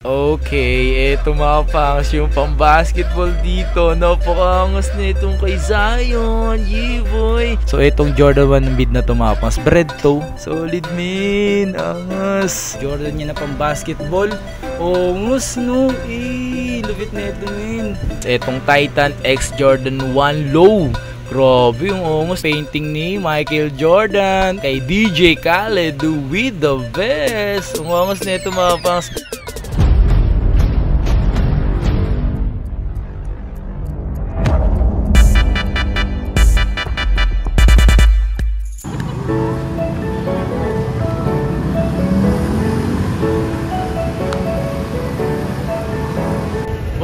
Okay, eto mga pangs yung pang-basketball dito. Napakangos na itong kay Zion, boy. So etong Jordan 1 mid na to mga pangs, bread to. Solid min, angas. Jordan niya na pang-basketball. Angas no, lupit na ito min. Etong Titan X Jordan 1 low. Grabe yung ongos painting ni Michael Jordan kay DJ Khaled with the best. Ang ongos na ito mga pangs.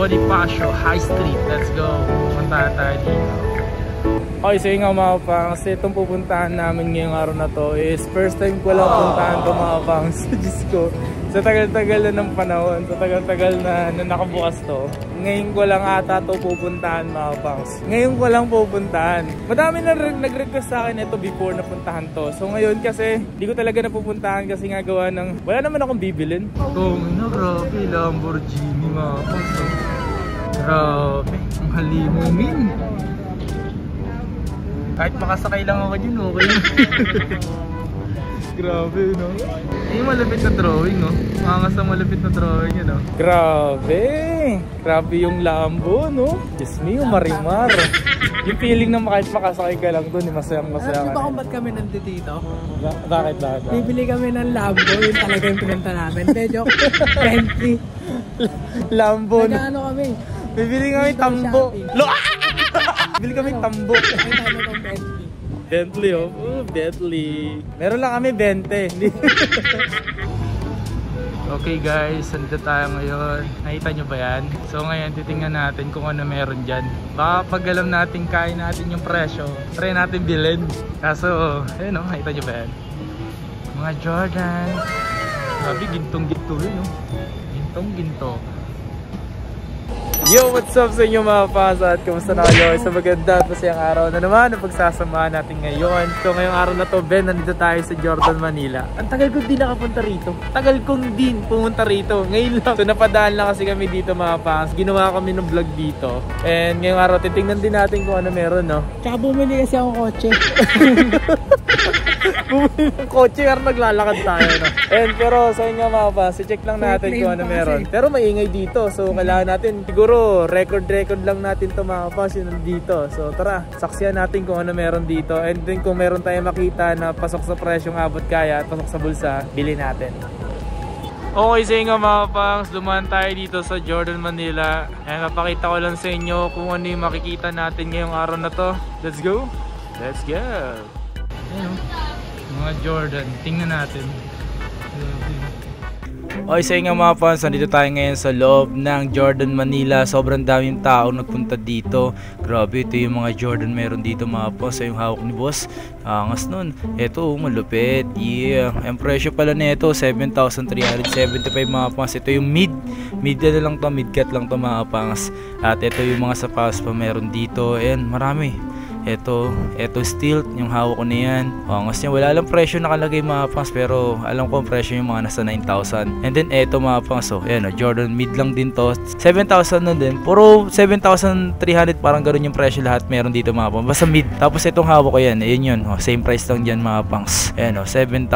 Bonifacio High Street, let's go. Puntahan tayo dito. Okay, so yung mga pangs, itong pupuntahan namin ngayong araw na to is first time ko lang puntahan to mga pangs. Diyos ko, sa tagal-tagal na ng panahon, sa tagal-tagal na nakabukas to, ngayon ko lang ata to pupuntahan mga pangs. Ngayon ko lang pupuntahan. Madami na nag-request sa akin ito before na puntahan to. So ngayon kasi, di ko talaga napupuntahan kasi nga gawa ng, wala naman akong bibilin. Oh, grabe, Lamborghini mga pangs. Grabe, ang halimumin. Kahit makasakay lang ako dyan, okay. Grabe, no? Yung malapit na drawing, no? Mangas ang malapit na drawing, no? Grabe! Grabe yung Lambo, no? Diyos me, marimar. Yung feeling na kahit makasakay ka lang doon, masayang-masaya ka. Alam ba kung ba't kami nandito dito? Bakit? Bibili kami ng Lambo, yun talaga yung pinunta namin. Hindi, joke. Friendly. Lambo, no? Nag-ano kami? Bibili kami tambo. Bibili kami tambo. Bentley, oh. Bentley. Meron lang kami 20. Okay guys, nandito tayo ngayon. Nakita nyo ba yan? So ngayon titingnan natin kung ano meron dyan. Baka pag alam natin, kain natin yung presyo, try natin bilhin. Kaso, ayun o, nakita nyo ba yan? Mga Jordan. Sabi, gintong-ginto yun, no? Gintong-ginto. Yo, what's up sa inyo mga fans at kumusta na kayo sa maganda at masayang araw na naman na pagsasamahan natin ngayon. So ngayong araw na to, Ben, nandito tayo sa Jordan, Manila. Ang tagal kong din nakapunta rito. Tagal kong din pumunta rito. Ngayon lang. So napadaan lang kasi kami dito mga fans. Ginawa kami ng vlog dito. And ngayong araw, titingnan din natin kung ano meron, no? Tsaka bumili kasi akong kotse. Bumili ng kotse pero naglalakad tayo, no? And pero sa inyo mga fans, i-check lang natin kung ano meron. Pero maingay dito. So kailangan natin siguro record lang natin to mga fans yun dito. So tara, saksiyan natin kung ano meron dito. And then kung meron tayong makita na pasok sa presyong abot kaya at pasok sa bulsa, bili natin. Okay sa inyo mga pangs, dumaan tayo dito sa Jordan, Manila. And napakita ko lang sa inyo kung ano yung makikita natin ngayong araw na to. Let's go! Let's go! Ayun, mga Jordan, tingnan natin. Okay sa inyo mga fans, nandito tayo ngayon sa loob ng Jordan, Manila. Sobrang daming tao nagpunta dito. Grabe, ito yung mga Jordan meron dito mga fans. Yung hawak ni boss, angas nun. Ito, malupit. Yeah, ang presyo pala nito 7,375 mga fans. Ito yung mid na lang to, mid cut lang to mga fans. At ito yung mga sapatos pa meron dito. Ayan, marami. Ito steel, yung hawak ko na yan. Angas niya, wala lang presyo nakalagay mga pangs, pero alam ko ang presyo yung mga nasa 9,000. And then eto mga pangs, so ayan, Jordan mid lang din to, 7,000 na din. Puro 7,300, parang ganoon yung presyo lahat meron dito mga pangs, basta mid. Tapos itong hawak ko yan, ayun yun, same price lang dyan mga pangs. Ayan 7,000.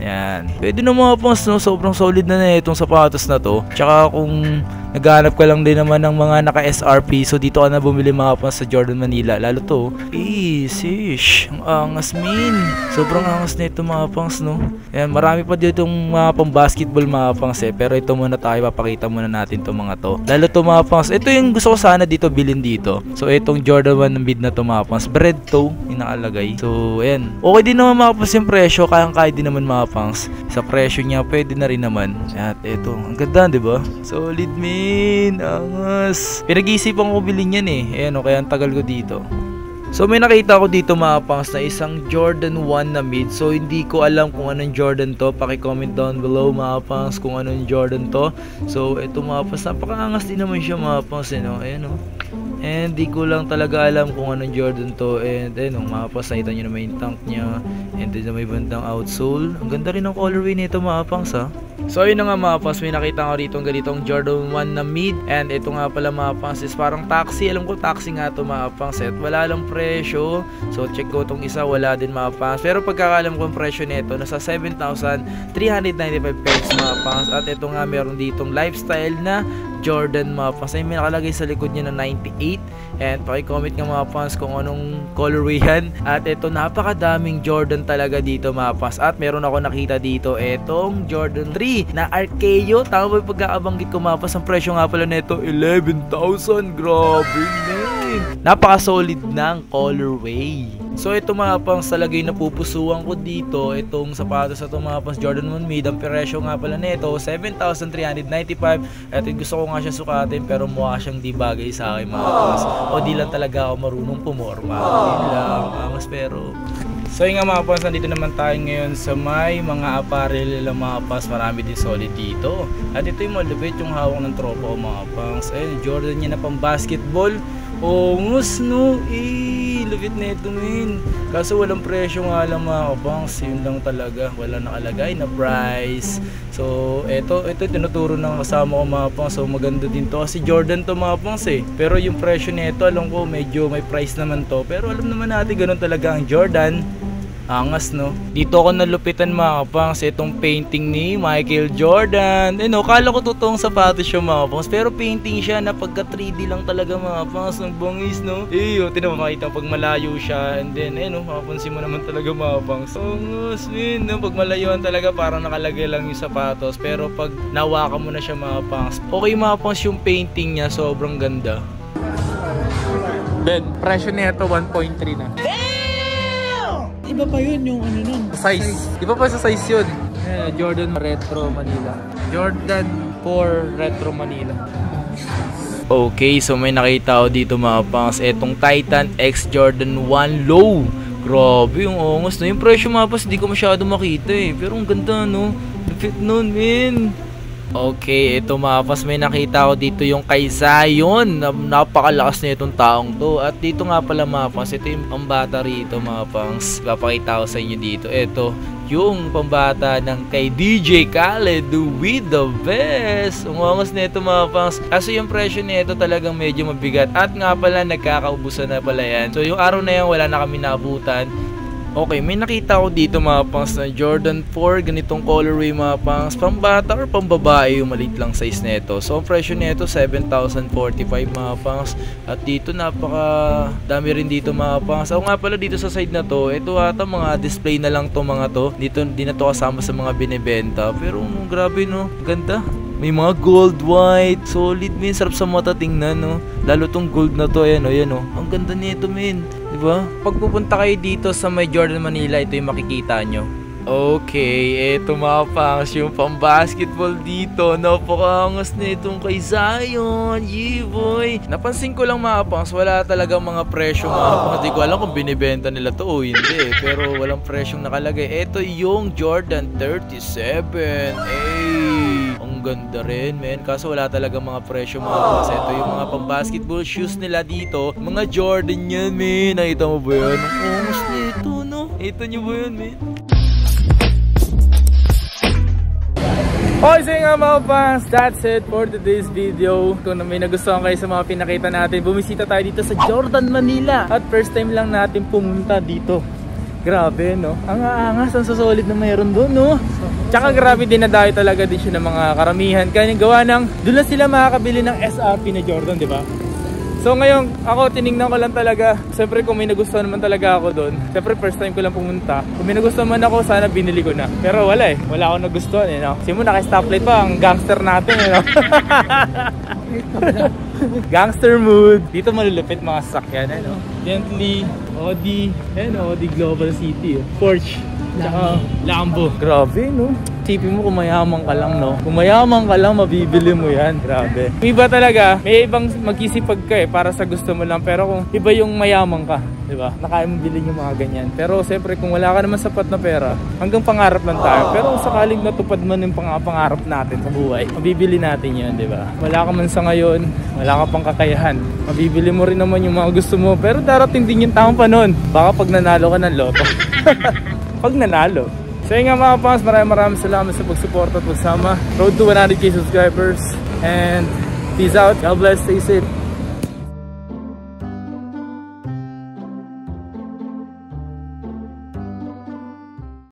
Yan, pwede na mga pangs, no? Sobrang solid na itong sapatos na to. Tsaka kung naghahanap ka lang din naman ng mga naka SRP, so dito ka na bumili mga pangs sa Jordan, Manila. Lalo to, sheesh, ang angas min. Sobrang angas na ito mga pangs, no? Ayan, marami pa dito yung mga pang basketball mga pangs pero ito muna tayo, papakita muna natin itong mga to. Lalo to mga pangs, ito yung gusto ko sana dito bilhin dito. So itong Jordan 1 mid na to mga pangs, bread to, yung nakalagay. So ayan, okay din naman mga pangs yung presyo, kayang-kaya din naman mga pangs. Sa presyo niya, pwede na rin naman. At ito, ang ganda, diba? Solid min, angas. Pinag-iisipan ko bilhin yan eh. Ayan, kaya ang tagal ko dito. So may nakita ko dito mga pangs na isang Jordan 1 na mid. So hindi ko alam kung anong Jordan to. Paki-comment down below mga pangs kung anong Jordan to. So ito mga pangs, napakaangas din naman siya mga pangs, no? Ayan, and di ko lang talaga alam kung anong Jordan to. And ayun, mga pangs, nakita nyo naman yung tank nya. And then may bandang outsole. Ang ganda rin ng colorway nito mga pangs, ha. So yun na nga mga paps, may nakita ko rito ganitong Jordan 1 na mid. And ito nga pala mga paps is parang taxi. Alam ko taxi nga to mga paps. At wala lang presyo. So check ko tong isa, wala din mga paps. Pero pagkakalam ko ang presyo nito nasa 7,395 pesos mga paps. At ito nga meron ditong lifestyle na Jordan mga paps. Ay may nakalagay sa likod niya na 98. And paki-comment nga mga paps kung anong colorway yan. At ito napakadaming Jordan talaga dito mga paps. At meron ako nakita dito etong Jordan 3 na Archeo. Tama ba yung pagkakabanggit ko mga paps? Ang presyo nga pala nito 11,000. Grabe man. Napaka-solid ng colorway. So ito mga paps talaga yung napupusuan ko dito. Itong sapatos na ito mga paps Jordan 1 mid. Ang presyo nga pala nito 7,395. At gusto ko nga siya sukatin pero mukha siyang di bagay sa akin mga paps. O di lang talaga ako marunong pumorma. Yun lang angas pero. So yun nga mga paps, nandito naman tayo ngayon sa may mga apparel lang mga paps. Marami din solid dito. At ito yung malupit yung hawak ng tropa ko mga paps. Ayun, Jordan niya na pang basketball. Ongus no, lupit na ito min. Kaso walang presyo nga lang mga kapangs. Yun lang talaga, wala nakalagay na price. So ito tinuturo ng kasama ko mga pangs. So maganda din to kasi Jordan to mga pangs eh. Pero yung presyo nito alam ko medyo may price naman to. Pero alam naman natin ganun talaga ang Jordan. Angas no. Dito ako nalupitan mga kapangs itong painting ni Michael Jordan. Eh no, kala ko totoong sapatos siya mga kapangs. Pero painting siya na pagka 3D lang talaga mga kapangs. Ang bangis no. Tinan mo makita pag malayo siya. And then no, mapapansin mo naman talaga mga kapangs. Angas min no. Pag malayuan talaga parang nakalagay lang yung sapatos. Pero pag nawakan mo na siya mga kapangs, okay mga kapangs yung painting niya. Sobrang ganda. Ben, presyo nito 1.3 na. Iba pa yun yung ano nun. Size. Iba pa sa size yun. Jordan Retro Manila. Jordan 4 Retro Manila. Okay, so may nakita ko dito mga pangs. Etong Titan X Jordan 1 Low. Grabe yung ongos no. Yung presyo mga pangs, hindi ko masyado makita eh. Pero ang ganda no. Fit nun min. Okay, ito mga paps, may nakita ko dito yung kay Zion. Napakalakas na itong taong to. At dito nga pala mga paps, ito yung pambata rito mga paps. Papakita ko sa inyo dito. Ito yung pambata ng kay DJ Khaled with the best. Umangos na ito mga paps. Kaso yung presyo nito talagang medyo mabigat. At nga pala nagkakaubusan na pala yan. So yung araw na yan wala na kami naabutan. Okay, may nakita ko dito mga pangs na Jordan 4, ganitong colorway mga pangs, pambata or pambabae yung maliit lang size nito. So ang presyo nito 7,045 mga pangs. At dito napaka dami rin dito mga pangs. Ako nga pala dito sa side na to, ito ata mga display na lang to mga to. Dito di na to kasama sa mga binebenta. Pero grabe no, ganda. May mga gold, white, solid min, sarap sa mata tingnan no. Lalo tong gold na to, ayan o. Ang ganda nito min, di ba? Pag pupunta kayo dito sa may Jordan Manila, ito yung makikita nyo. Okay, eto mga pangs yung pang-basketball dito. Napakangas na itong kay Zion. Yeah boy. Napansin ko lang mga pangs, wala talagang mga presyo mga pangs. Di ko alam kung binibenta nila to o hindi. Pero walang presyong nakalagay. Eto yung Jordan 37. Ang ganda rin men. Kaso wala talagang mga presyo mga pangs. Ito yung mga pang-basketball shoes nila dito. Mga Jordan yan men. Nakita mo ba yan? Ang angas nito no. Ito nyo ba yan men? Okay, so nga mga pangs, that's it for today's video. Kung may nagustuhan kayo sa mga pinakita natin, bumisita tayo dito sa Jordan Manila. At first time lang natin pumunta dito. Grabe no, ang aangas, ang sasolid na mayroon doon no. Tsaka grabe din na dahil talaga din siya ng mga karamihan. Kaya gawa ng, doon lang sila makakabili ng SRP na Jordan, di ba? So ngayon, ako tinignan ko lang talaga. Siyempre kung may nagustuhan naman talaga ako doon. Siyempre first time ko lang pumunta. Kung may nagustuhan man ako, sana binili ko na. Pero wala eh. Wala akong nagustuhan eh. No? Kasi mo naka-stoplight pa, ang gangster natin eh. No? Gangster mood. Dito malulupit mga sasakyan eh. No? Bentley, Audi, Audi Global City. Porsche. Tsaka Lambo. Grabe no. Tipin mo kung mayaman ka lang no. Kung mayaman ka lang mabibili mo yan. Grabe. Iba talaga. May ibang mag-isipag ka eh para sa gusto mo lang. Pero kung iba yung mayaman ka, diba? Nakaya mo bilhin yung mga ganyan. Pero siyempre kung wala ka naman sapat na pera, hanggang pangarap lang tayo. Pero kung sakaling natupad man yung pangarap natin sa buhay, mabibili natin yun, diba? Wala ka man sa ngayon, wala ka pang kakayahan, mabibili mo rin naman yung mga gusto mo. Pero darating din yung tamang panahon. Baka pag nanalo ka ng loto. Pag nanalo, So yun nga mga fans, maraming salamat sa pagsuporta at pagsama. Road to 100k subscribers. And peace out. God bless. Stay safe.